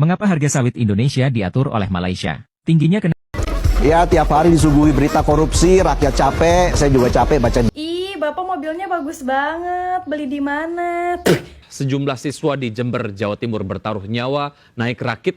Mengapa harga sawit Indonesia diatur oleh Malaysia? Tingginya Ya, tiap hari disuguhi berita korupsi, rakyat capek, saya juga capek baca. Ih, Bapak mobilnya bagus banget. Beli di mana? Sejumlah siswa di Jember, Jawa Timur bertaruh nyawa naik rakit.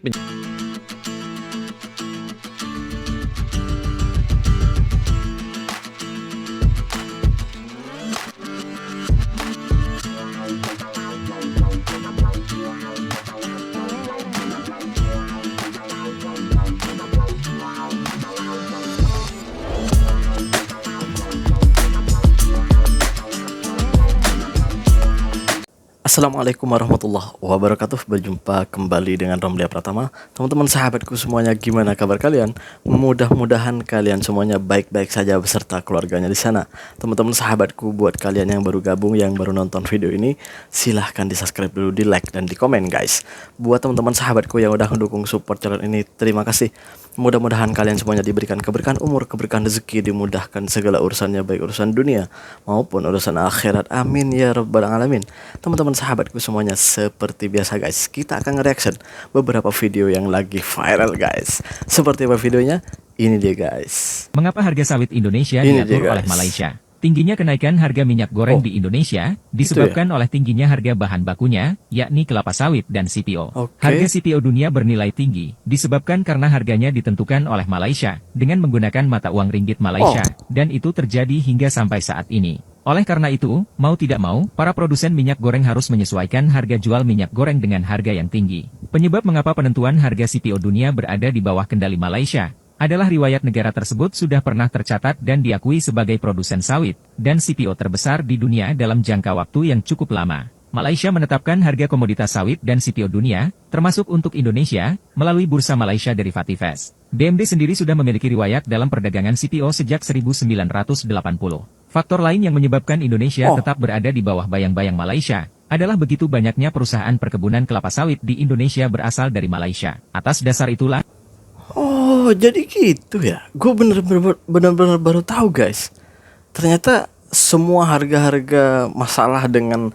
Assalamualaikum warahmatullahi wabarakatuh. Berjumpa kembali dengan Romlia Pratama. Teman-teman sahabatku semuanya, gimana kabar kalian? Mudah-mudahan kalian semuanya baik-baik saja beserta keluarganya di sana. Teman-teman sahabatku, buat kalian yang baru gabung, yang baru nonton video ini, silahkan di subscribe dulu, di like dan di komen guys. Buat teman-teman sahabatku yang udah mendukung support channel ini, terima kasih. Mudah-mudahan kalian semuanya diberikan keberkahan umur, keberkahan rezeki, dimudahkan segala urusannya, baik urusan dunia maupun urusan akhirat. Amin ya rabbal alamin. Teman-teman sahabatku semuanya, seperti biasa guys, kita akan nge-reaction beberapa video yang lagi viral guys. Seperti apa videonya? Ini dia guys. Mengapa harga sawit Indonesia diatur oleh Malaysia? Tingginya kenaikan harga minyak goreng di Indonesia disebabkan oleh tingginya harga bahan bakunya, yakni kelapa sawit dan CPO. Harga CPO dunia bernilai tinggi disebabkan karena harganya ditentukan oleh Malaysia dengan menggunakan mata uang ringgit Malaysia, dan itu terjadi hingga sampai saat ini. Oleh karena itu, mau tidak mau, para produsen minyak goreng harus menyesuaikan harga jual minyak goreng dengan harga yang tinggi. Penyebab mengapa penentuan harga CPO dunia berada di bawah kendali Malaysia adalah riwayat negara tersebut sudah pernah tercatat dan diakui sebagai produsen sawit dan CPO terbesar di dunia dalam jangka waktu yang cukup lama. Malaysia menetapkan harga komoditas sawit dan CPO dunia, termasuk untuk Indonesia, melalui Bursa Malaysia Derivatives. BMD sendiri sudah memiliki riwayat dalam perdagangan CPO sejak 1980. Faktor lain yang menyebabkan Indonesia tetap berada di bawah bayang-bayang Malaysia adalah begitu banyaknya perusahaan perkebunan kelapa sawit di Indonesia berasal dari Malaysia. Atas dasar itulah, Oh, jadi gitu ya. Gue bener-bener baru tahu guys. Ternyata semua harga-harga masalah dengan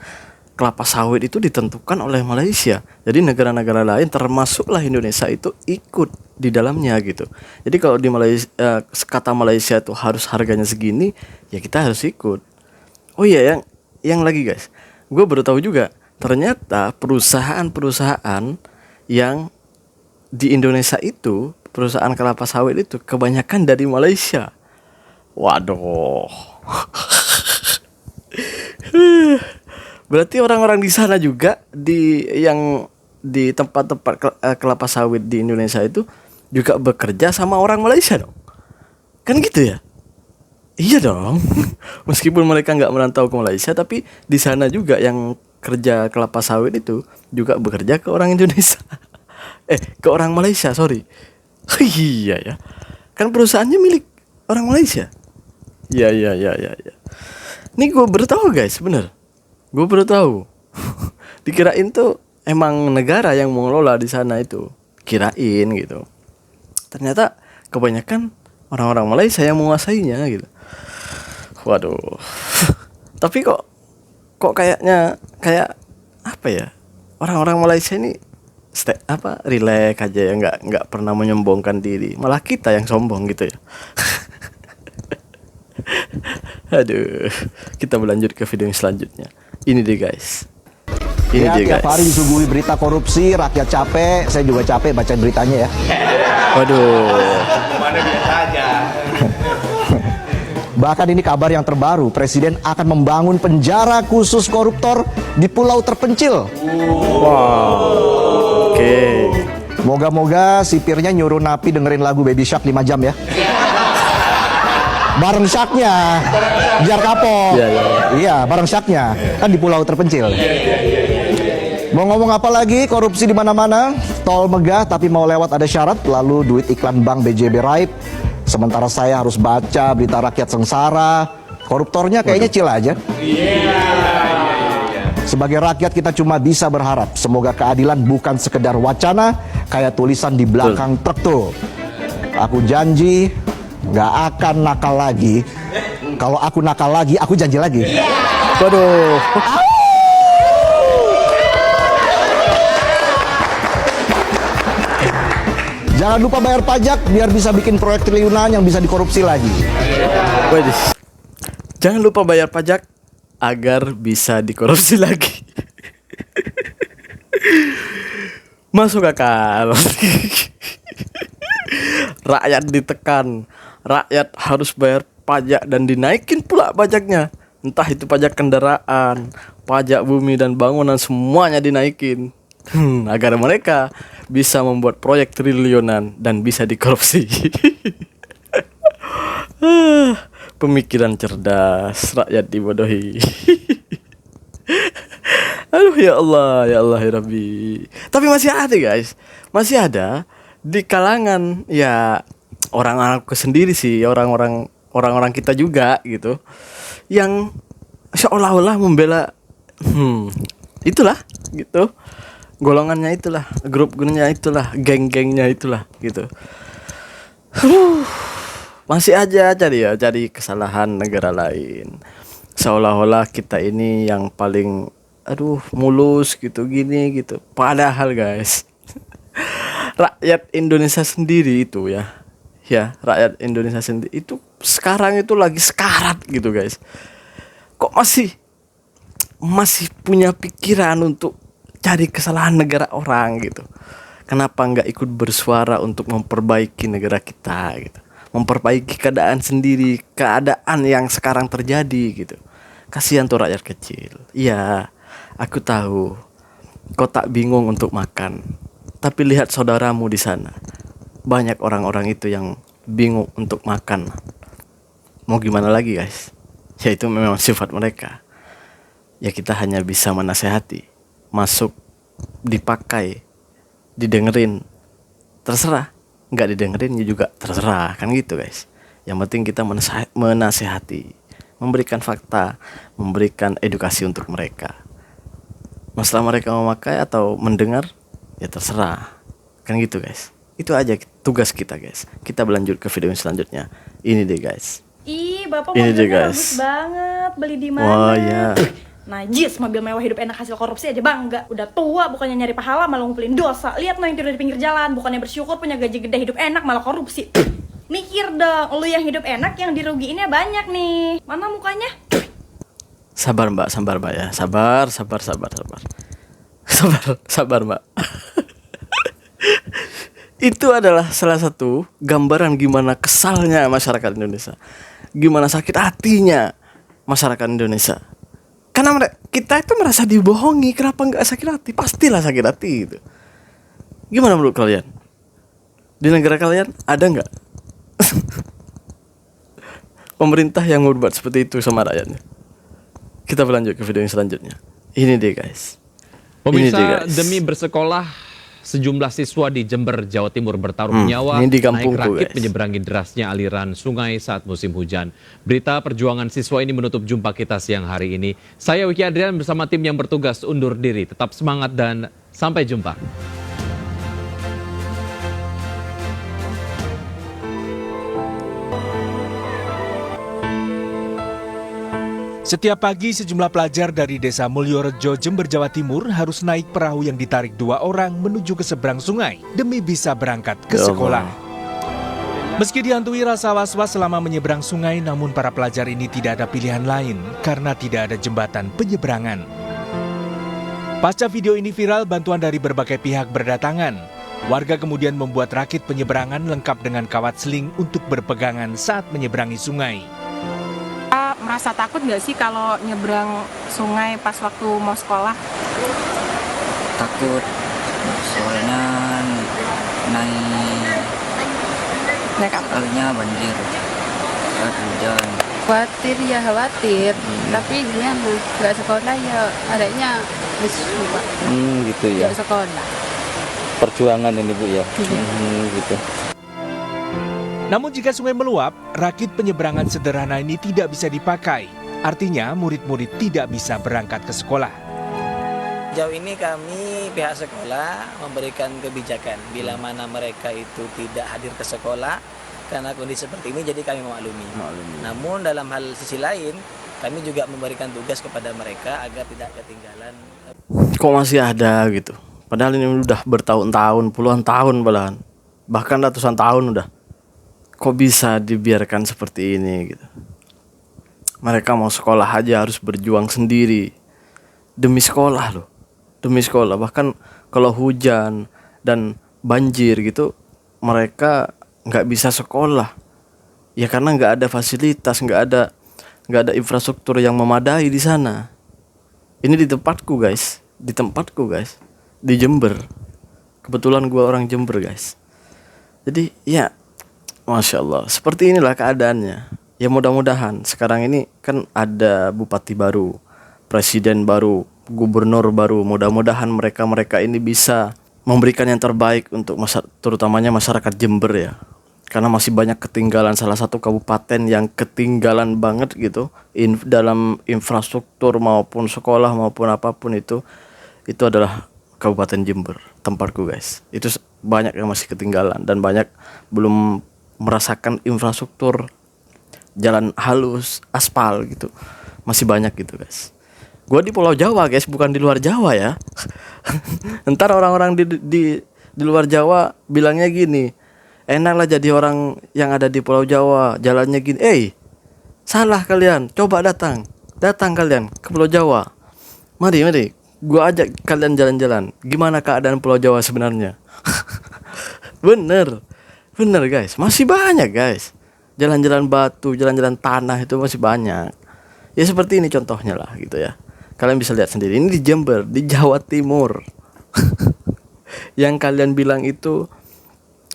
kelapa sawit itu ditentukan oleh Malaysia. Jadi negara-negara lain termasuklah Indonesia itu ikut di dalamnya gitu. Jadi kalau di Malaysia, kata Malaysia itu harus harganya segini, ya kita harus ikut. Oh iya, yang lagi guys, gue baru tahu juga. Ternyata perusahaan-perusahaan yang di Indonesia itu, perusahaan kelapa sawit itu kebanyakan dari Malaysia. Waduh. Berarti orang-orang di sana juga di tempat-tempat kelapa sawit di Indonesia itu juga bekerja sama orang Malaysia dong. Kan gitu ya? Iya dong. Meskipun mereka nggak merantau ke Malaysia, tapi di sana juga yang kerja kelapa sawit itu juga bekerja ke orang Indonesia. Ke orang Malaysia, sorry. Iya ya. Kan perusahaannya milik orang Malaysia. Ya. Ini gue baru tahu guys, bener. Gue baru tahu. Dikirain tuh emang negara yang mengelola di sana itu. Kirain gitu. Ternyata kebanyakan orang-orang Malaysia yang menguasainya gitu. Waduh. Tapi kok kayaknya apa ya? Orang-orang Malaysia ini relax aja ya, nggak pernah menyombongkan diri, malah kita yang sombong gitu ya. Aduh, kita berlanjut ke video yang selanjutnya. Ini deh guys. Ini dia Tiap hari disuguhi berita korupsi, rakyat capek, saya juga capek baca beritanya ya. Waduh. Mana biasa aja. Bahkan ini kabar yang terbaru, Presiden akan membangun penjara khusus koruptor di pulau terpencil. Oke. Moga-moga sipirnya nyuruh napi dengerin lagu Baby Shark 5 jam ya. Bareng Sharknya, biar kapok. Iya, bareng Sharknya, kan di pulau terpencil. Mau ngomong apa lagi, korupsi di mana-mana, tol megah tapi mau lewat ada syarat, lalu duit iklan bank BJB Raib. Sementara saya harus baca berita rakyat sengsara, koruptornya kayaknya chill aja. Sebagai rakyat kita cuma bisa berharap semoga keadilan bukan sekedar wacana kayak tulisan di belakang truk tuh. Aku janji nggak akan nakal lagi. Kalau aku nakal lagi, aku janji lagi. Waduh. Jangan lupa bayar pajak biar bisa bikin proyek triliunan yang bisa dikorupsi lagi. Wedis. Jangan lupa bayar pajak agar bisa dikorupsi lagi. Masuk akal. Rakyat ditekan, rakyat harus bayar pajak dan dinaikin pula pajaknya. Entah itu pajak kendaraan, pajak bumi dan bangunan, semuanya dinaikin. Agar mereka bisa membuat proyek triliunan dan bisa dikorupsi. Pemikiran cerdas, rakyat dibodohi. Aduh ya Allah ya Rabbi. Tapi masih ada guys, masih ada di kalangan ya orang-orang sendiri sih, orang-orang kita juga gitu, yang seolah-olah membela itulah gitu, golongannya itulah, grupnya itulah, geng-gengnya itulah gitu. Masih aja cari kesalahan negara lain, seolah-olah kita ini yang paling mulus gitu gini gitu. Padahal guys, rakyat Indonesia sendiri itu ya rakyat Indonesia sendiri itu sekarang itu lagi sekarat gitu guys. Kok masih punya pikiran untuk cari kesalahan negara orang gitu? Kenapa nggak ikut bersuara untuk memperbaiki negara kita gitu, memperbaiki keadaan sendiri, keadaan yang sekarang terjadi gitu. Kasihan tuh rakyat kecil. Iya, aku tahu kau tak bingung untuk makan, tapi lihat saudaramu di sana. Banyak orang-orang itu yang bingung untuk makan. Mau gimana lagi guys? Ya itu memang sifat mereka. Ya kita hanya bisa menasehati, masuk, dipakai, didengerin, terserah. Nggak didengerin ya juga terserah, kan gitu guys. Yang penting kita menasehati, memberikan fakta, memberikan edukasi untuk mereka. Masalah mereka memakai atau mendengar, ya terserah, kan gitu guys. Itu aja tugas kita guys. Kita berlanjut ke video selanjutnya. Ini deh guys. Ih, Bapak Ini deh, mobilnya guys. bagus banget. Beli di mana? Wah ya. Najis, mobil mewah hidup enak hasil korupsi aja bangga. Udah tua bukannya nyari pahala malah ngumpulin dosa. Lihat no yang tidur di pinggir jalan, bukannya bersyukur punya gaji gede hidup enak malah korupsi. Mikir dong, lu yang hidup enak yang dirugiinnya banyak nih. Mana mukanya? Sabar mbak ya. Sabar mbak. Itu adalah salah satu gambaran gimana kesalnya masyarakat Indonesia, gimana sakit hatinya masyarakat Indonesia. Karena kita itu merasa dibohongi. Kenapa nggak sakit hati? Pastilah sakit hati itu. Gimana menurut kalian? Di negara kalian ada nggak pemerintah yang berbuat seperti itu sama rakyatnya? Kita berlanjut ke video yang selanjutnya. Ini deh guys. Pemirsa, demi bersekolah, sejumlah siswa di Jember, Jawa Timur bertaruh nyawa ini di naik kampungku, rakit guys. menyeberangi derasnya aliran sungai saat musim hujan. Berita perjuangan siswa ini menutup jumpa kita siang hari ini. Saya Wiki Adrian bersama tim yang bertugas undur diri. Tetap semangat dan sampai jumpa. Setiap pagi sejumlah pelajar dari Desa Mulyorejo, Jember, Jawa Timur harus naik perahu yang ditarik 2 orang menuju ke seberang sungai demi bisa berangkat ke sekolah. Meski dihantui rasa was-was selama menyeberang sungai, namun para pelajar ini tidak ada pilihan lain karena tidak ada jembatan penyeberangan. Pasca video ini viral, bantuan dari berbagai pihak berdatangan. Warga kemudian membuat rakit penyeberangan lengkap dengan kawat seling untuk berpegangan saat menyeberangi sungai. Merasa takut nggak sih kalau nyebrang sungai pas waktu mau sekolah? Takut, soalnya naik apa? kalinya banjir saat hujan. Khawatir ya khawatir, tapi gimana? Nggak sekolah ya adanya besok. Gitu ya. Nggak sekolah. Perjuangan ini Bu ya. Gitu. Namun jika sungai meluap, rakit penyeberangan sederhana ini tidak bisa dipakai. Artinya murid-murid tidak bisa berangkat ke sekolah. Sejauh ini kami pihak sekolah memberikan kebijakan bila mana mereka itu tidak hadir ke sekolah karena kondisi seperti ini, jadi kami memaklumi. Namun dalam hal sisi lain kami juga memberikan tugas kepada mereka agar tidak ketinggalan. Kok masih ada gitu? Padahal ini udah bertahun-tahun, puluhan tahun malahan. bahkan ratusan tahun udah. Kok bisa dibiarkan seperti ini gitu? Mereka mau sekolah aja harus berjuang sendiri demi sekolah loh, demi sekolah. Bahkan kalau hujan dan banjir gitu, mereka nggak bisa sekolah. Ya karena nggak ada fasilitas, nggak ada infrastruktur yang memadai di sana. Ini di tempatku guys, di Jember. Kebetulan gua orang Jember guys. Jadi ya, masya Allah, seperti inilah keadaannya. Ya mudah-mudahan sekarang ini kan ada bupati baru, presiden baru, gubernur baru. Mudah-mudahan mereka ini bisa memberikan yang terbaik untuk terutamanya masyarakat Jember ya. Karena masih banyak ketinggalan, salah satu kabupaten yang ketinggalan banget gitu dalam infrastruktur maupun sekolah maupun apapun itu adalah Kabupaten Jember, tempatku guys. Itu banyak yang masih ketinggalan dan banyak belum merasakan infrastruktur jalan halus, aspal gitu. Masih banyak gitu guys. Gua di Pulau Jawa guys, bukan di luar Jawa ya. Ntar orang-orang di luar Jawa bilangnya gini, enaklah jadi orang yang ada di Pulau Jawa, jalannya gini. Salah kalian, coba datang kalian ke Pulau Jawa. Mari, gua ajak kalian jalan-jalan. Gimana keadaan Pulau Jawa sebenarnya? Bener guys, masih banyak guys. Jalan-jalan batu, jalan-jalan tanah itu masih banyak. Ya seperti ini contohnya lah gitu ya. Kalian bisa lihat sendiri. Ini di Jember, di Jawa Timur. Yang kalian bilang itu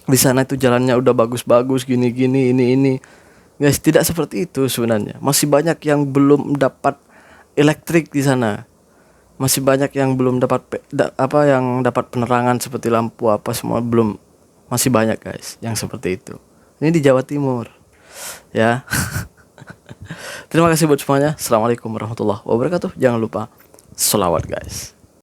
di sana itu jalannya udah bagus-bagus gini-gini ini. Guys, tidak seperti itu sebenarnya. Masih banyak yang belum dapat elektrik di sana. Masih banyak yang belum dapat yang dapat penerangan seperti lampu apa semua belum. Masih banyak guys yang seperti itu. Ini di Jawa Timur. Ya. Terima kasih buat semuanya. Assalamualaikum warahmatullahi wabarakatuh. Jangan lupa sholawat guys.